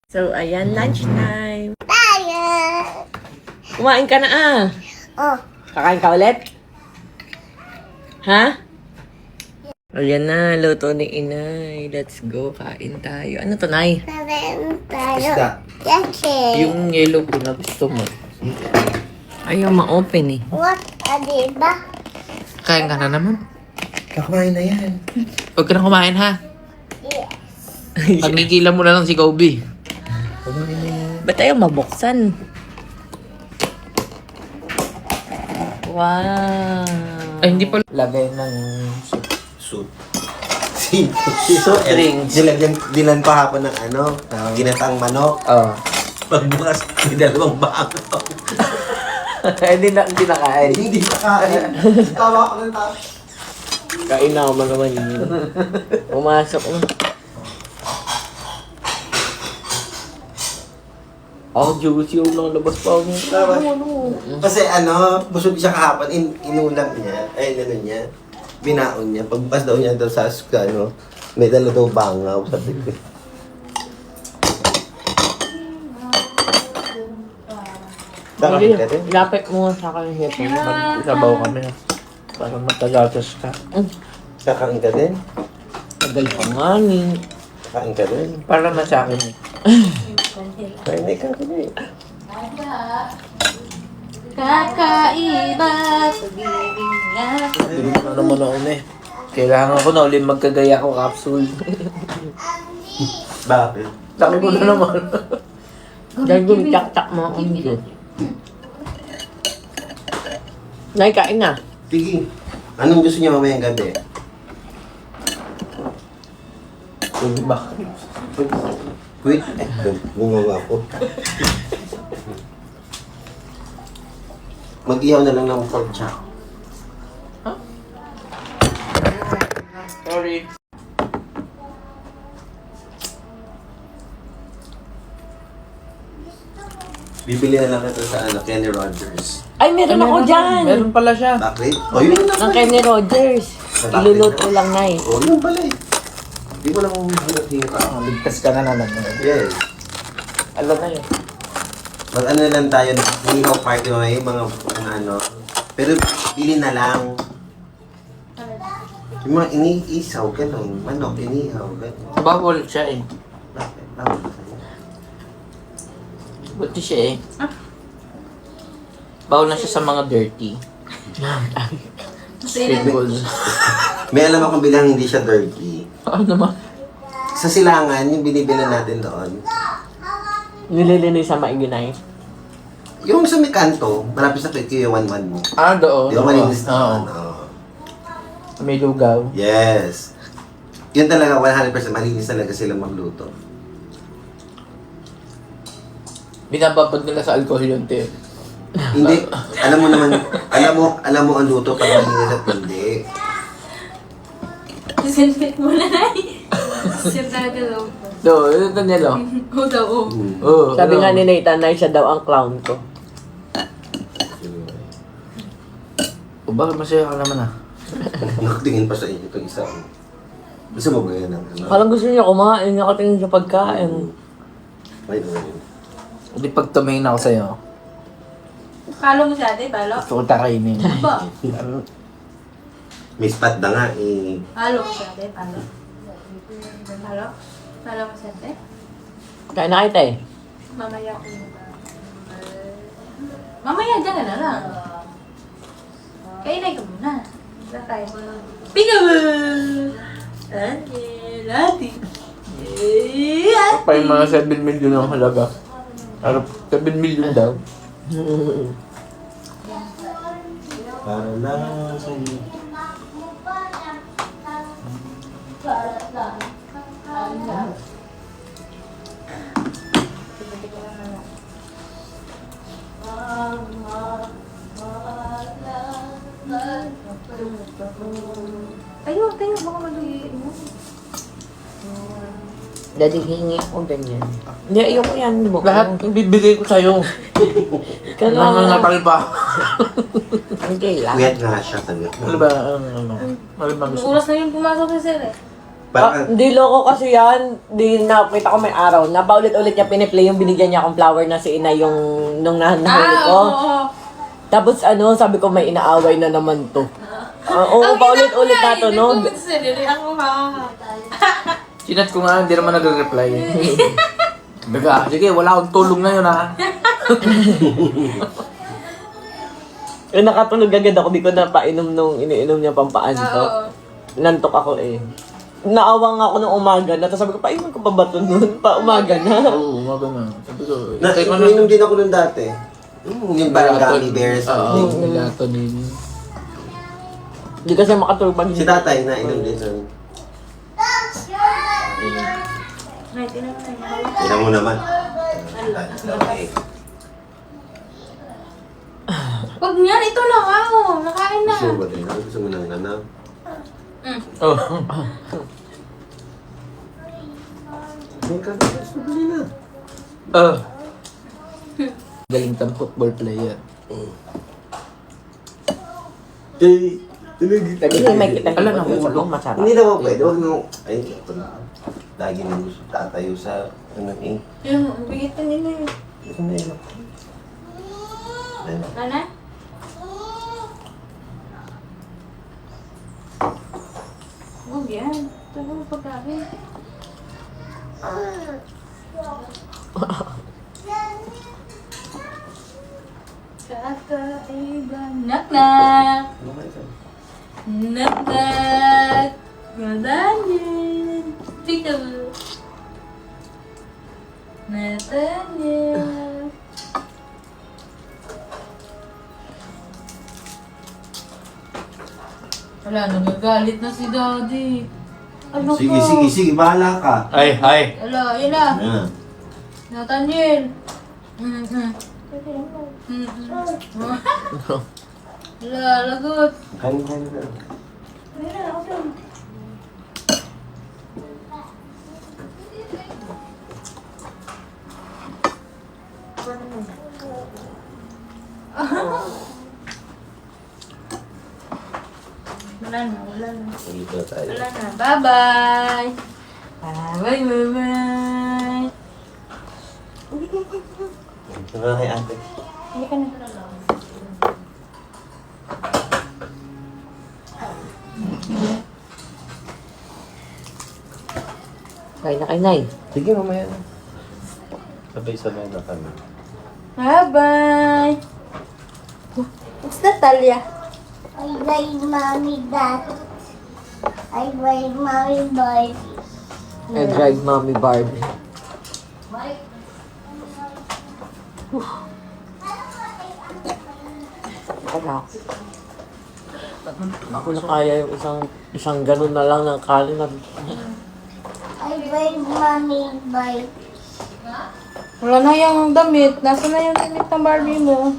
So, ayan, lunchtime. Tayo! Kumain ka na Oh, Kakain ka ulit? Ha? Ayan na, luto ni Inay. Let's go, kain tayo. Ano to, Nay? sabihin tayo. Isda. Kasi, Yung yellow po na gusto mo. Ayaw ma-open eh. what, diba? Kain ka na naman. Kakain na yan. Huwag ka na kumain ha. Yes. Pagigilan mo na lang si Kobe. Kakain na yan. Ba't ayaw mabuksan? Wow. Ay, hindi pa. Lagay ng soup. Soup. Soup drinks. Dinan pa hapon ng ginataang manok. Oo. Pagbukas, may dalawang baka. Hindi na kain. Hindi pa kain. Tawa ko ng tao. Kain na ako naman yun. Pumasok mo. Juicy yung labas pa ako. Kasi busog siya kahapon, inulam niya, niya, binaon niya. Pagbukas daw niya daw sa may dala daw bangaw, sabi ko. Kakain ka rin? Lapit mo sa akin yung hipon. Mag-isabaw kami. Para matagatas ka. Kakain ka rin? Tagal pa nga ni. Kakain ka rin? Para na sa akin eh. Hindi ka rin. Kakaiba, pag-ibig nga. Hindi ko na naman ako na eh. Kailangan ko na ulit magkagaya ko capsule. Bakit? Laki ko na naman. Dahil gumitak-tak mo akong dito. Nay, kain na. Sige. Anong gusto niya mamayang gabi? Uy, ba? Quit. Gumawa ko. Mag-ihaw na lang ng pork chop. Sorry. Bibili na lang ito sa Kenny Rogers. Ay, meron ako dyan. Meron pala siya. Bakit? O yun na Ng Kenny Rogers. Iluluto lang, Nay. O yun pala eh. Hindi ko lang hinat-hinga. Ligtas ka na naman. Yes. Alam na yun. Mag-ano na lang tayo, hinihaw party may mga Pero pili na lang. Yung mga iniisaw, gano'n. Manok, inihaw, gano'n. Bawal siya eh. Bakit? Bakit sa'yo? Buti siya eh. Bawal na siya sa mga dirty. Squiggles. May alam akong bilang hindi siya dirty. Ano naman? Sa silangan, yung binibili natin doon, Nililinis sa maiginay. yung sa may kanto, malapit sa PQ yung 1-1 mo. Ah, doon. Di ba malinis na? Oo. Oo. May lugaw. Yes. Yun talaga, 100% malinis talaga sila magluto. Binababad nila sa alcohol yun, te. Hindi, alam mo naman, alam mo ang luto pag malinis at hindi. Disinfect mo na ay. Siyempre daw. Do, ito nila. Oo daw, oo. Oo. Sabi nga ni Nathan, Nay, siya daw ang clown ko. O bakit masaya ka naman ah? Nakatingin pa sa inyo itong isa. Gusto mo ba yan? Parang gusto niya kumain, nakatingin sa pagkain. May naman. Hindi pag tumingin ako sa'yo, Kalo mo si ate, balo? gusto ko takainin. Ba? May spot na nga eh. Halo mo si ate, balo? Halo? Halo mo si ate? Kain na kita eh. Mamaya ko muna. Mamaya dyan ka na lang. Kainay ka muna. Wala tayo. Peekaboo! Ate, ate. Pa yung mga 7 million ang halaga. Ano, 7 million daw. Para lang sa inyo. Tayo, tayo. Baka malugiin mo. Daddy, hingi ko ganyan. Hindi, ayoko yan. Lahat bibigay ko sa'yo. Kailangan. Nangangatal pa. Hindi lang. Kuyat nga siya talaga. Ano ba? Ano? Ano ba gusto? Oras na yung pumasok si sir eh. Parang, Hindi loko kasi yan. Di nakita ko may araw na paulit-ulit niya piniplay yung binigyan niya akong flower na si Ina yung nung nahuli ko. Oo. Tapos ano, sabi ko may inaaway na naman to. Oo, paulit-ulit na to, no? Ako ha. Chinat ko nga, hindi naman nagre-reply. Baga, sige, wala akong tulong ngayon ha. Eh, nakatulog agad ako. Di ko na painom nung iniinom niya pampaanto. Oo. Nantok ako eh. Naawa nga ako nung umaga na. Tapos sabi ko, painom ko pa ba ito nun? Pa umaga na. Oo, umaga na. Sabi ko, nainom din ako nun dati. Yung parang gummy bears. Oo, melatonin. Hindi kasi makatulog pag Si tatay, nainom din nun. May tinatay. Tignan mo naman. Huwag niyan, ito lang ako. Nakain na. Gusto mo ba din? Gusto mo nang nanam? Oh. May gusto mo na. Galing kang football player. Eh, tinigil. Hindi may kita Alam na, sa ulo. loob, masarap. Hindi naman pwede. Huwag mo. Ay, ito na. Lagi nang gusto tatayo sa ano eh. Yung, bigitan nila yun. Ito na yun. Ayun. Nana? Huwag yan. Ito mo pagkain. Kakaiba. Knock-knock! Ano ba ito? Knock-knock! Nathaniel! Peekaboo! Nathaniel! Wala, nagagalit na si Daddy. Ano Sige, po? sige, sige. Bahala ka. Ay, ay. Wala, yun na. Ayan. Nathaniel! Wala, lagot. Kain, kain na. Wala, ako lang. Wala na, wala na. Ulit na tayo. Wala na. Bye-bye! Bye-bye! Tara kay ate. Hindi ka na. Kain na kain na eh. Sige, mamaya na. Sabay-sabay na kami. Bye-bye! It's Natalia. I like mommy that. I like mommy boy. I drive mommy Barbie. Kaya ako na kaya yung isang ganun na lang ng kanin na I like mommy boy. Wala na yung damit. Nasaan na yung damit ng Barbie mo?